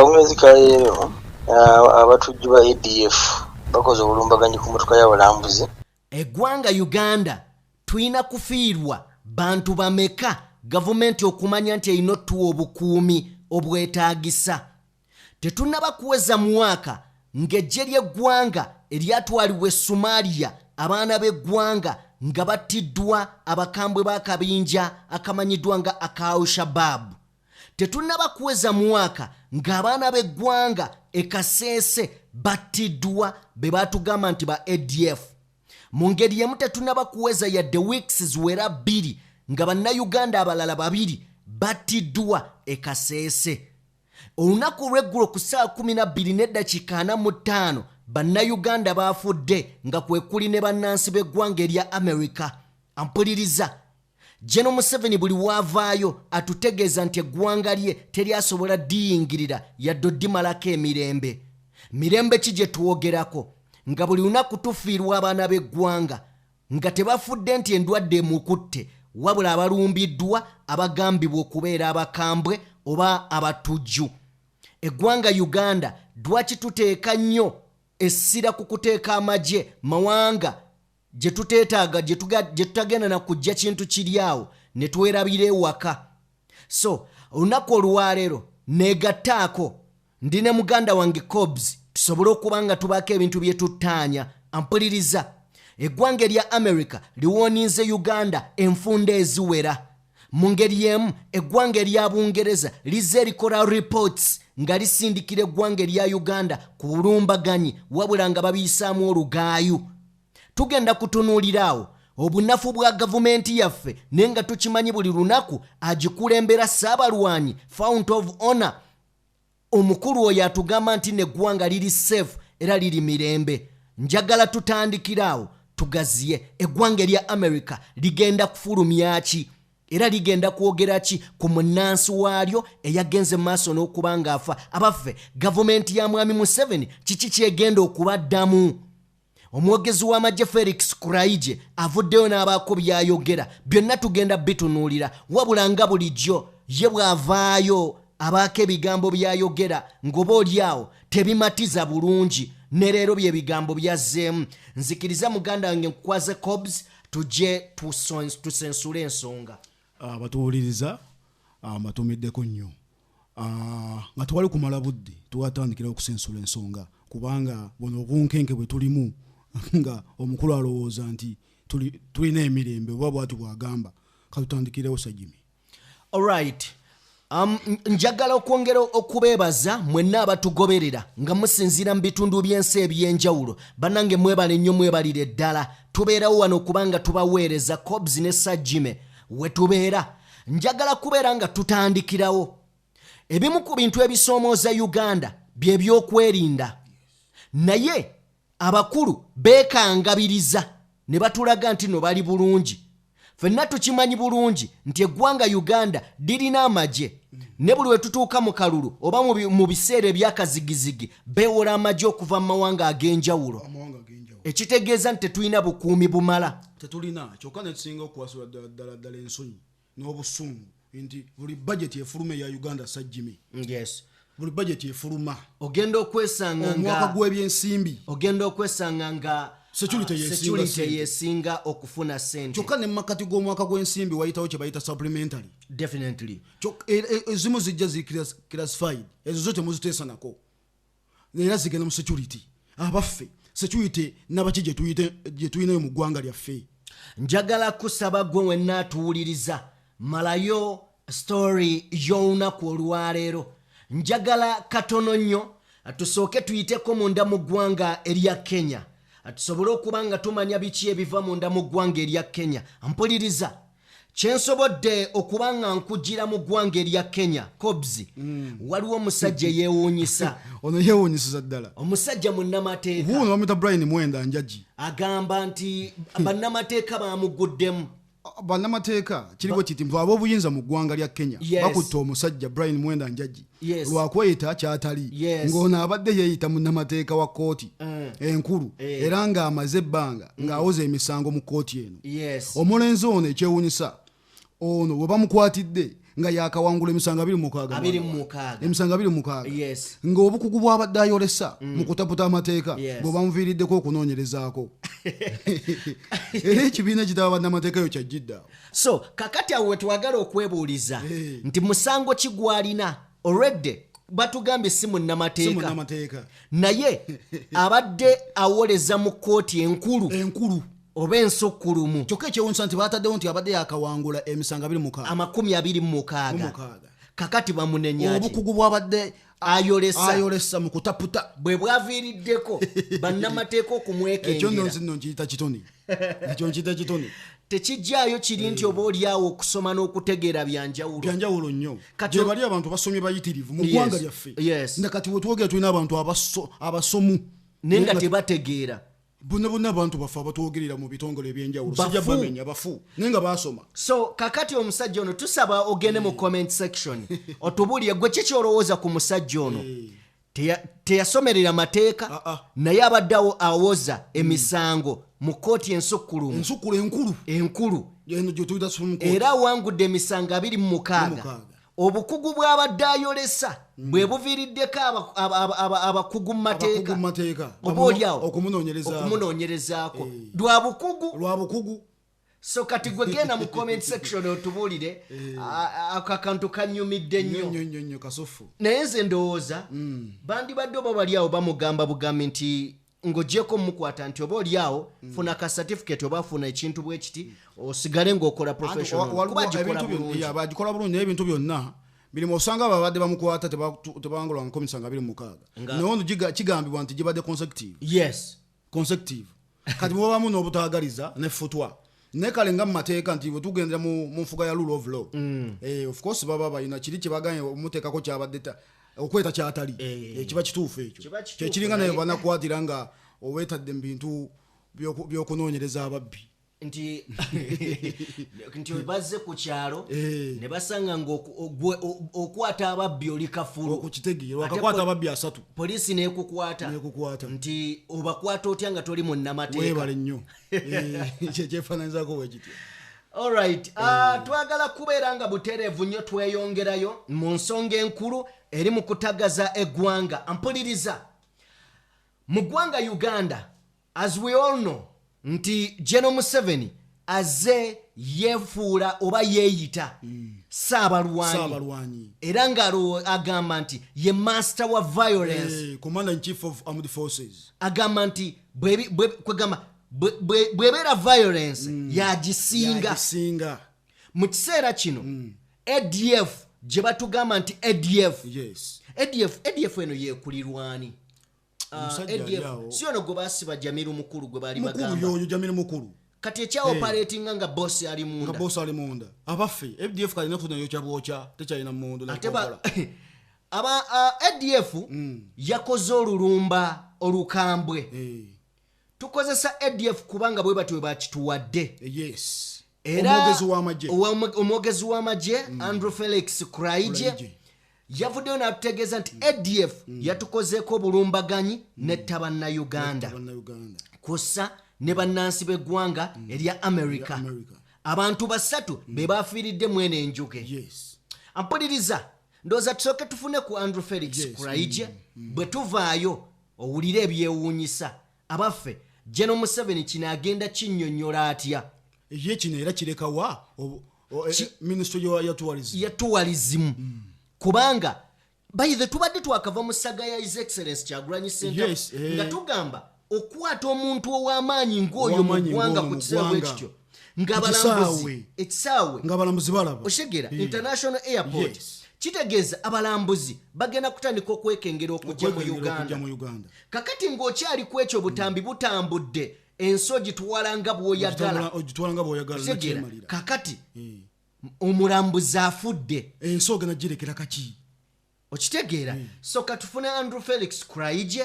Omwezi kaleero abatujju ba ADF bakoze obulumbaganyi ku motoka y'abalambuzi. Eggwanga Uganda tulina kufiirwa bantu bameka gavumenti okumanya nti erina otuwa obukuumi obwetaagisa. Tetunnaba kuweza mwaka ng'eggye ly'eggwanga eryatwalibwa e Somalia abaana b'eggwanga nga battiddwa abakambwe b'akabinja akamanyiddwa nga Ekaaye. Tetunnaba kuweza mwaka ng'abaana b'eggwanga e Kasese battiddwa be baatugamba nti ba ADF. Mu ngeri yemu tetunnaba kuweza yadde weeks ziwera 2 nga bannayuganda abalala 2 battiddwa e Kasese. Olunaku lw'eggulo ku ssaawa 12:45 bannayuganda baafudde nga kwe kuli ne bannansi b'eggwanga erya America. Ampuliriza, Gen.M7 buli waavaayo atutegeeza nti eggwanga lye teryasobola ddiyingirira yadde oddimalako emirembe. Mirembe ki gye tuwogerako? Nga buli lunaku tufiirwa abaana b'eggwanga nga tebafudde nti endwadde emukutte, wabula abalumbiddwa abagambibwa okubeera abakambwe oba abatujju. Eggwanga Uganda lwaki tuteeka nnyo essira ku kuteeka amagye mawanga gye tuteetaaga gye tutagenda na kujja kintu kiri awo ne twerabira ewaka? So olunaku olwaleero neegattaako ndi ne muganda wange Ekubye tusobole okuba nga tubaako ebintu bye tuttaanya. Ampuliriza, eggwanga erya America liwoninze Uganda enfunda eziwera. Mu ngeri y'emu eggwanga erya Bungereza lizze likola reports nga lisindikira eggwanga erya Uganda ku bulumbaganyi wabula nga babiyisaamu olugaayu. Tugenda kutunuulira awo obunafu bwa gavumenti yaffe naye nga tukimanyi buli lunaku agikulembera Ssaabalwanyi Fount of Honor. Omukulu oyo atugamba nti neggwanga liri safe era liri mirembe. Njagala tutandikira awo tugaziye eggwanga erya America ligenda kufulumya ki era ligenda kwogera ki ku munnansi waalyo eyagenze maaso n'okuba ng'afa. Abaffe gavumenti ya mwami Museveni kiki kyegenda okubaddamu? Omwogezi w'amagye Felix Kuraije avuddeyo n'abaako byayogera, byonna tugenda bitunuulira, wabula nga bulijjo ye bw'avaayo abaako ebigambo byayogera ng'oba oliawo tebimatiza bulungi, ne leero bye bigambo byazzeemu. Nzikiriza muganda wange nkukwaze Ekubye tujje tusensule ensonga. Batuwuliriza mbatumiddeko nnyo nga tewali kumala budde tuwatandikira okusensula ensonga kubanga buno obunkenke bwe tulimu nga omukulu alowooza nti tulina emirembe oba bwati bwagamba katutandikirewo Sajimi. Alright. Njagala okwongera okubeebaza mwenna abatugoberera nga musinziira mu bitundu by'ensi eby'enjawulo. Bannange mwebale nnyo, mwebalire ddala. Tubeerawo wano kubanga tubaweereza Ekubye ne Sajime we tubeera. Njagala kubeera nga tutandikirawo. Ebimu ku bintu ebisoomooza Uganda bye by'okwerinda. Naye abakulu beekangabiriza ne batulaga nti no bali bulungi. Ffenna tukimanyi bulungi nti eggwanga Uganda lirina amagye. Ne buli we tutuuka mu kalulu oba mu biseera ebyakazigizigi beewola amagye okuva mu mawanga ag'enjawulo. Ekitegeeza nti tetulina bukuumi bumala. Tetulina kyokka ne tusinga okuwasula ddala ensonyi n'obusungu nti buli budget efuluma ya Uganda Sajimi. Yes. Buli budget efuluma. Ogenda okwesanga nga omwaka gw'ebyensimbi. Ogenda okwesanga nga security yesinga okufuna sente. Kyokka ne makati gw'omwaka gw'ensimbi wayitawo kye bayita supplementary. Definitely. Ezimu zijja zi classified. Ezo zo temuziteesa nako. Era zigenda mu security. Abaffe security nabaki gye tuyinayo mu ggwanga lyaffe. Njagala kusaba gwe wenna atuwuliriza malayo story y'olunaku olwaleero. Njagala katono nnyo tusooke tuyiteko munda mu ggwanga erya Kenya. Tusobole okuba nga tumanya biki ebiva munda mu ggwanga erya Kenya. Mpuliriza, kyensobodde okuba nga nkugira mu ggwanga erya Kenya Ekubye. Waliwo omusajja yeewuunyisa. Ono yeewuunyisiza ddala. Omusajja munnamateeka. Wuuno bamuyita Brian Mwenda Njagi. Agamba nti bannamateeka baamuguddemu. Bannamateeka kiriwo kiti mbu ab'obuyinza mu ggwanga lya Kenya bakutte omusajja Brian Mwenda Njagi lwakweyita kyatali ng'ono abadde yeeyita munnamateeka wa kkooti enkulu era ng'amaze ebbanga ng'awoza emisango mu kkooti eno. Omulenzi ono ekyewuunyisa ono we bamukwatidde nga yakawangula emisango 26 emisango 26 yes ng'obukugu bw'abadde ayolesa mu kutaputa amateeka bwe bamuviiriddeko okunoonyerezaako era ekibiina kitaba bannamateeka yo kyajjidda so kakati awo wetwagala okwebuuliza nti musango kigwalina already batugambye si munnamateeka naye abadde awoleza mu kkooti enkulu oba ensukkulumu kyokka ekyewunsa nti baataddewo nti abadde yakawangula emisango 26 kakati bamunenya obukugu bw'abadde ayolesa mu kutaputa bwe bwaviiriddeko bannamateeka okumwekengera ekyo nkiyita kitone tekijjaayo kiri nti oba oliawo okusoma n'okutegeera byanjawulo nnyo gye bali abantu basomye bayitirivu mu ggwanga lyaffe nga kati wetwogera tulina abantu abasomu naye nga tebategeera bonna abantu bafe abatwogerera mu bitongole ebyenjawulo sijja bamenya bafu naye nga basoma so kakati omusajja ono tusaba ogende mu comment section otubulire gwe ki kyolowooza ku musajja ono teyasomerera mateeka naye abadde awoza emisango mu kkooti ensukkulumu enkulu era awangudde emisango 26 obukugu bw'abadde ayolesa bwe buviiriddeko abakugu mu mateeka oba oliawo okumunoonyerezaako lwa bukugu so kati gwe genda mu comment section otubuulire akakantu kanyumidde nnyo naye nze ndowooza bandibadde oba bali awo bamugamba bugambi nti ng'ogyeko mukwata nti oba oliawo funa ka certificate oba funa ekintu bwe kiti osigale ng'okola professionalbagikola bulungi naye ebintu byonna birimu osanga babadde bamukwata tebangolwa nko emisango 26 naye ono kigambibwa nti gibadde consecutive kati mubabamu n'obutaagaliza nefutwa naye kale nga mumateeka nti bwetugendera mu nfuga ya rule of law of course baba balina kiri kyebaganye omuteekako kyabadde okweta kyatali kiba kituufu ekyo kyekiringa naye banakwatira nga oweetadde mu bintu by'okunoonyereza ababbi nti bazze ku kyalo ne basanga ng'okwata ababbi oli kafulu okukitegeera wakakwata ababbi 3 poliisi n'ekukwata nti obakwata otya nga toli munnamateeka weebale nnyo kyefaananyizaako bwekityo alright twagala kubeera nga butereevu nnyo tweyongerayo mu nsonga enkulu eri mu kutagaza eggwanga mpuliriza mu ggwanga Uganda as we all know nti Gen.M7 azze yefuula oba yeeyita saabalwanyi era agamba nti ye master wa violence commander in chief of armed forces agamba nti bwebeera violence yagisinga mu kiseera kino ADF gye batugamba nti ADF eno yeekulirwani si ono gwe basiba Jamiru mukulu gwe bali bagamba kati ekya operatinga nga boss ali munda abaffe ADF kalina kufunayo kyabwokya tekyalina mundu ADF yakoze olulumba olukambwe tukozesa ADF kubanga bwe batwe bakituwadde era omwogezi w'amagye Andrew Felix Kuraije yavuddeyo n'atutegeeza nti ADF yatukozeeko obulumbaganyi n'ettabana Uganda kussa ne bannansi b'eggwanga erya America abantu 3 be bafiiridde mwene enjuge ampuliriza ndowooza tusooke tufune ku Andrew Felix Kuraije bwe tuvaayo owulire ebyewuunyisa abaffe Gen.M7 kino agenda kinnyonnyola atya ye kino era kirekawa ministry ya tourism kubanga bayithe tubadde twakava mu saga ya His Excellency Kyagulanyi Ssentamu nga tugamba okwata omuntu ow'amaanyi ng'oyo mu ggwanga ku kiseera ekityo ng'abalambuzi balaba oshegera international airport kitegeeza abalambuzi bagenda kutandika okwekengera okujja mu Uganda kakati ng'okyali ku ekyo obutambi butambudde enso gitwala nga bw'oyagala kakati omulambuzi afudde enso ogenda girekera kaki okitegeera so katufune Andrew Felix Kuraije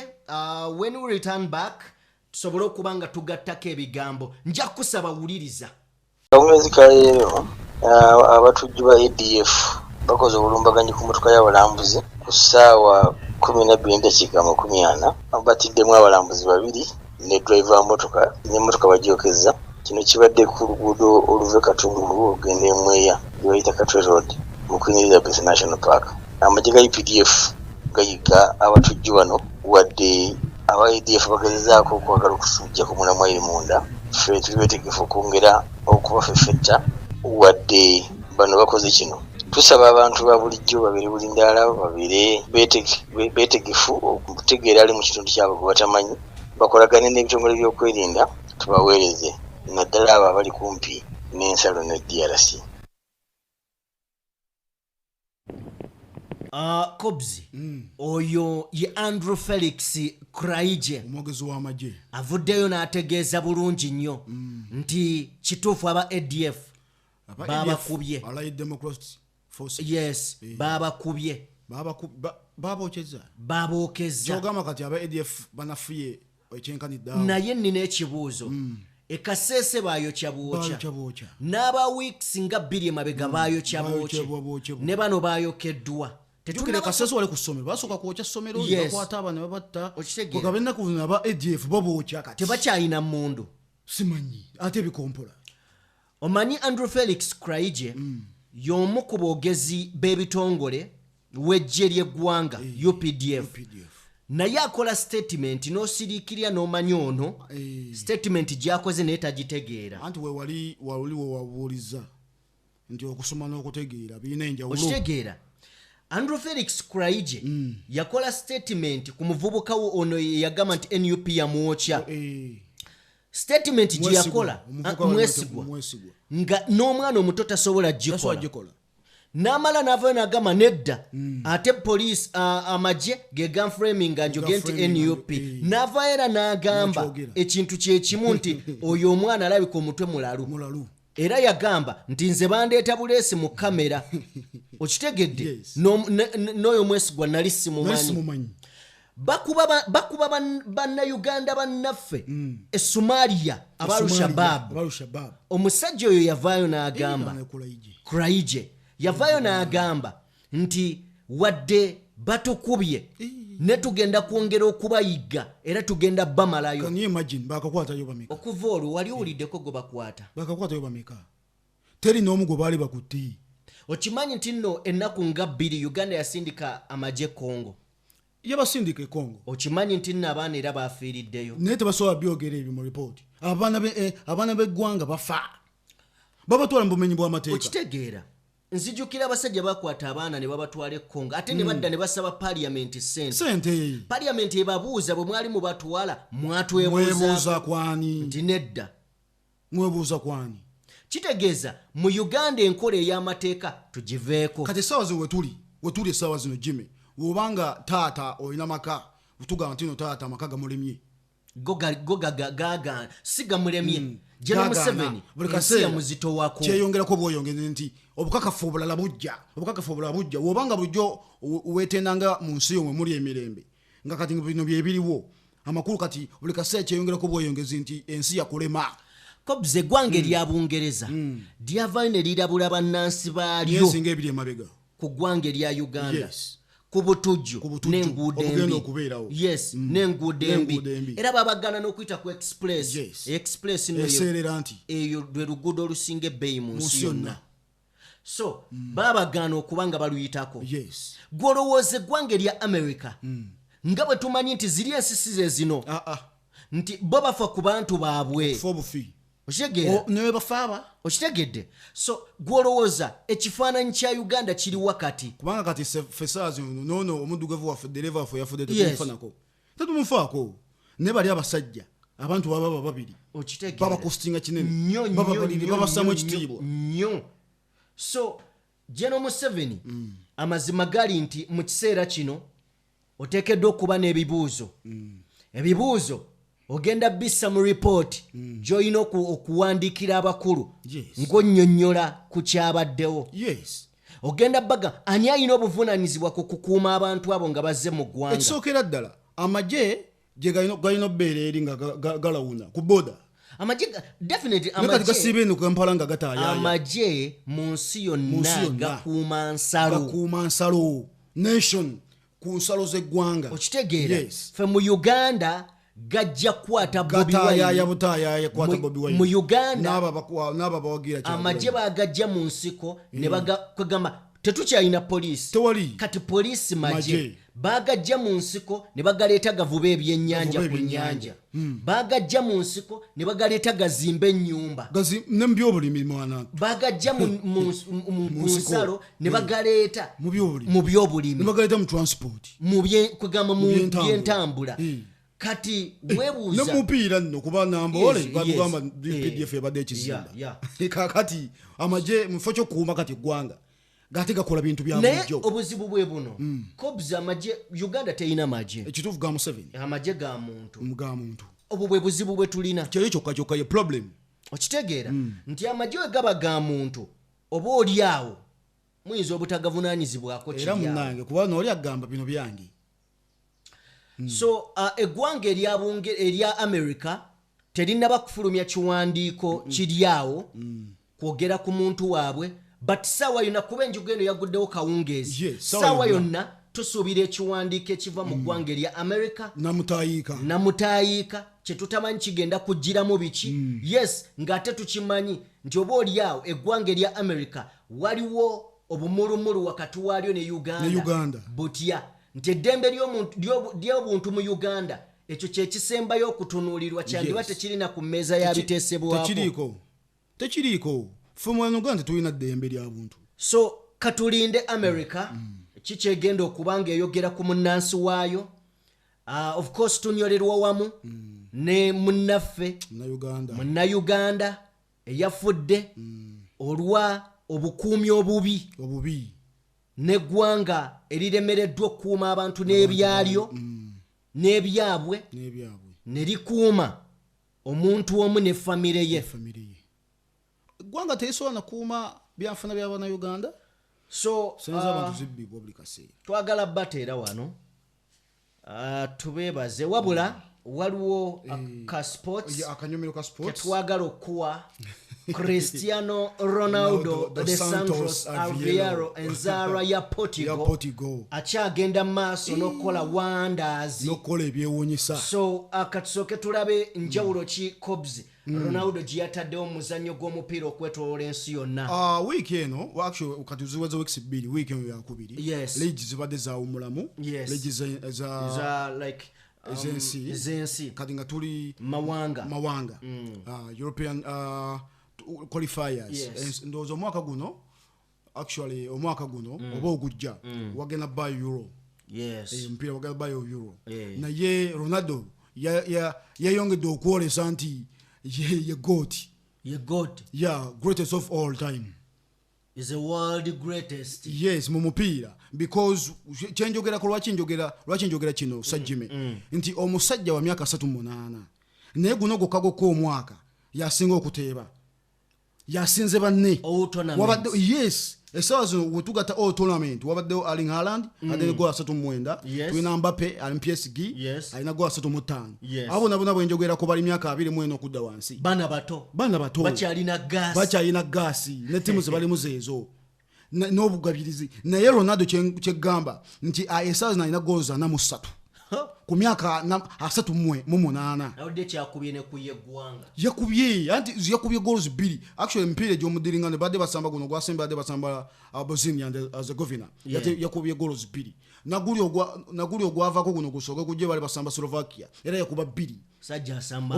when we return back tusobole okuba nga tugattako ebigambo nja kusaba wuliriza omwezi kaleero abatujju ba ADF bakoze obulumbaganyi ku motoka y'abalambuzi ku ssaawa 12:40 batiddemu abalambuzi 2 ne driver motoka n'emmotoka bagyokeza kino kibadde ku luguudo oluve Katungulu ogenda Mweya bayita Katwe Road mu Queen Elizabeth National Park. Amagye ga UPDF gayiga abatujju bano wadde aba ADF bagezezaako okwagala okusujja ku mulamwa eri munda. Ffe tuli beetegefu okwongera okubafeffetta wadde bano bakoze kino. Tusaba abantu ba bulijjo babeere bulindaala, babeere beetegefu okutegeera ali mu kitundu kyabwe gwe batamanyi, bakolagane n'ebitongole by'okwerinda tubaweereze naddala abo abali kumpi n'ensalo ne DRC. Kobzi oyo ye Andrew Felix Kraije omwogezi w'amagye avuddeyo n'ategeeza bulungi nnyo nti kituufu aba ADF babakubye Allied Democratic Forces. Yes, babakubye babokeza kyogamba kati aba ADF banafuye ekyenkaniddeawo naye nnina ekibuuzo ekasese baayokya bwokya n'aba weeks nga 2 emabega baayokya bwokya ne bano baayokeddwa Tukire kasese wale ku ssomero basooka kwokya ssomero bakwata abana babatta kugabena ku aba ADF babokya kati tebakyalina mundu simanyi ate bikompola. Omanyi Andrew Felix Kraije y'omu ku boogezi b'ebitongole w'eggye ly'eggwanga UPDF naye akola statement n'osiriikirya n'omanyi ono statement gy'akoze naye tagitegeera anti we wali wabuuliza nti okusoma n'okutegeera birina enjawulo okitegeera. Andrew Felix Kraije yakola statement ku muvubuka ono yagamba nti NUP yamwokya statement gye yakola mwesigwa nga n'omwana omuto tasobola gikola n'amala n'avayo n'agamba nedda ate police amagye ge ganframing nga njoge nti NUP n'avayo era n'agamba ekintu kye kimu nti oyo omwana alabika omutwe mulalu era yagamba nti nze bandeeta buleesi mu kamera okitegedde n'oyo mwesigwa nali simumanyi bakuba bannayuganda bannaffe esomalia abalushabab omusajja oyo yavaayo n'agamba Kraije yavaayo n'agamba nti wadde batukubye ne tugenda kwongera okubayiga era tugenda bamalayo. Okuva olwo wali owuliddeko gwe bakwata teri n'omu gwe baali bakutti. Okimanyi nti nno ennaku nga 2 Uganda yasindika amagye Congo yabasindika e Congo. Okimanyi nti nno abaana era bafiiriddeyo naye tebasobola byogera ebyo mu ripooti. Abaana b'eggwanga bafa babatwala mu bumenyi bw'amateeka. Okitegeera nzijukira abasajja bakwata abaana ne babatwala e Congo ate ne badda ne basaba parliament sente. Parliament ebabuuza bwe mwali mubatwala mwatwebuuza kwani nti nedda mwebuuza kwani. Kitegeeza mu Uganda enkola ey'amateeka tugiveeko. Kati essaawa zino wetuli essaawa zino Jimmy wobanga taata olina maka tugamba nti no taata amaka gamulemye gaga siga mulemye Gen.M7 buli kaseera muzito wako kyeyongerako bwoyongeze nti obukakafu obulala bujja wobanga bujjo wetendanga mu nsi yomwe muli emirembe nga kati bino byebiriwo amakulu kati buli kaseera kyeyongerako bwoyongeze nti ensi yakulema. Kobze gwange lya Bungereza lyavaayo ne lirabula bannansi baalyo ku gwange lya Uganda ku butujju n'enguudo embi. Yes, n'enguudo embi era babagana n'okuyita ku express eyo lwe luguudo olusinga ebbeeyi mu nsi yonna. So babagana okuba nga baluyitako. Gwolowooza eggwanga lya America nga bwe tumanyi nti ziri ensisize zino nti bo bafa ku bantu baabwe okitegedde. So gwolowooza ekifaananyi kya Uganda kiri wakati kubanga kati fesazi nono omuddugavu waffe dereva waffe yafudde tetumufanako tetumufaako ne bali abasajja abantu baba babiri baba kustinga kinene baba babiri baba samu ekitiibwa nnyo. So Gen.M7 amazima gali nti mu kiseera kino oteekeddwa okuba n'ebibuuzo ebibuuzo ogenda bissa mu report gy'olina okuwandiikira abakulu ng'onnyonnyola ku kyabaddewo. Ogenda baga ani alina obuvunaanyizibwa ku kukuuma abantu abo nga bazze mu ggwanga. Ekisookera ddala amagye gye galina obbeera eri nga galawuna ku boda. Amagye mu nsi yonna gakuuma nsalo nation ku nsalo z'eggwanga. Okitegeera ffe mu Uganda gajja kwata Bobi Wine mu Uganda amagye bagajja mu nsiko ne bagamba tetukyalina poliisi tewali kati poliisi maje bagajja mu nsiko ne bagaleeta gavuba ebyennyanja ku nnyanja bagajja mu nsiko ne bagaleeta gazimba ennyumba ne mubyobulimi mwana bagajja mu nsalo ne bagaleeta mu byobulimi ne bagaleeta mu transport kugamba mu byentambula kati webuuza ne mupiira nno kuba nambole bagamba PDF ebadde ekizimba kakati amaje mufo ky'okuuma kati eggwanga gati gakola bintu bya bulijjo naye obuzibu bwe buno kobs amaje Uganda teyina maje ekituufu ga Museveni amaje ga muntu obwo bwe buzibu bwe tulina kyo kyokka ye problem okitegeera nti amaje we gaba ga muntu oba oli awo muyinza obutagavunaanyizibwako era munnange kuba nooli agamba bino byange so eggwanga erya America terinaba kufulumya kiwandiiko kiri awo kwogera ku muntu waabwe but sawa yonna kuba enjugu eno yaguddewo kawungeezi sawa yonna tusuubira ekiwandiiko ekiva mu ggwanga erya America namutayiika kyetutamanyi kigenda kujjiramu biki yes ng'ate tukimanyi nti oba oli awo eggwanga erya America waliwo obumulumulu wakati waalyo ne Uganda butya nti eddembe ly'obuntu mu Uganda ekyo kyekisembayo okutunuulirwa kyandiba tekirina ku mmeeza ya biteesebwako tekiriiko ffe mu Uganda tulina ddembe lya buntu so katulinde America kikyegenda okuba nga eyogera ku munnansi waayo of course tunyolerwa wamu ne munnaffe munnauganda eyafudde olwa obukuumi obubi n'eggwanga eriremereddwa okukuuma abantu n'ebyalyo n'ebyabwe ne likuuma omuntu omu ne famire ye eggwanga teyisobola nakuuma byanfuna by'Abannayuganda so senza abantu zibbibwa buli kaseera twagala bateera wano tubeebaze wabula waliwo ka sports akanyomero ka sports twagala okuwa Cristiano Ronaldo de Santos Aveiro enzara ya Portugal akyagenda maaso n'okukola wonders n'okukola ebyewuunyisa so akatusooke tulabe njawulo ki Cobs Ronaldo gye yataddewo omuzannyo gw'omupiira okwetoloola ensi yonna wiiki eno actually kati ziweze weeks bbiri wiiki eno yakubiri league zibadde zawumulamu league za like zensi kati nga tuli mawanga European qualifiers ndowooza omwaka guno actually omwaka guno oba ogujja wagenda by euro omupiira wagenda by euro naye Ronaldo yayongedde okwolesa nti ye goat greatest of all time is the world greatest yes mu mupiira because kyenjogerako lwaki njogera kino sajjime nti omusajja wa myaka 38 naye guno gokagoko omwaka yasinga okuteeba yasinze banne wabadde yes esawa zino wetugata all tournament wabaddewo Erling Haaland adene goal 39 tulina Mbappe ali PSG alina goal 35 abo nabo bwenjogerako bali myaka 21 okudda wansi bana bato bakyalina gaasi ne timu zibali zeezo n'obugabirizi naye Ronaldo kyegamba nti esawa zino alina goals 43 ku myaka 38 awudde kyakubye ne ku yeggwanga yakubye goals 2 actually mpira gy'omudiringa ne badde basamba guno gwasemba badde basamba Bosnia and Herzegovina yakubye goals 2 naguli ogwavaako guno gusooke kujje bali basamba Slovakia era yakuba 2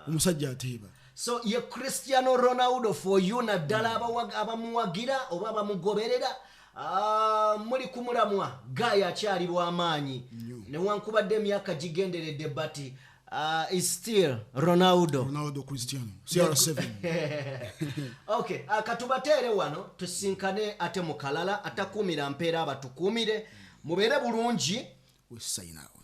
omusajja ateeba so ye Cristiano Ronaldo for you naddala abamuwagira oba abamugoberera muli kumulamwa gaya akyali bw'amaanyi newankubadde emyaka gigenderedde but is still Ronaldo Cristiano CR7 okay katubateere wano tusinkane ate mukalala atakuumira mpeera abatukuumire mubeere bulungi. We sign out.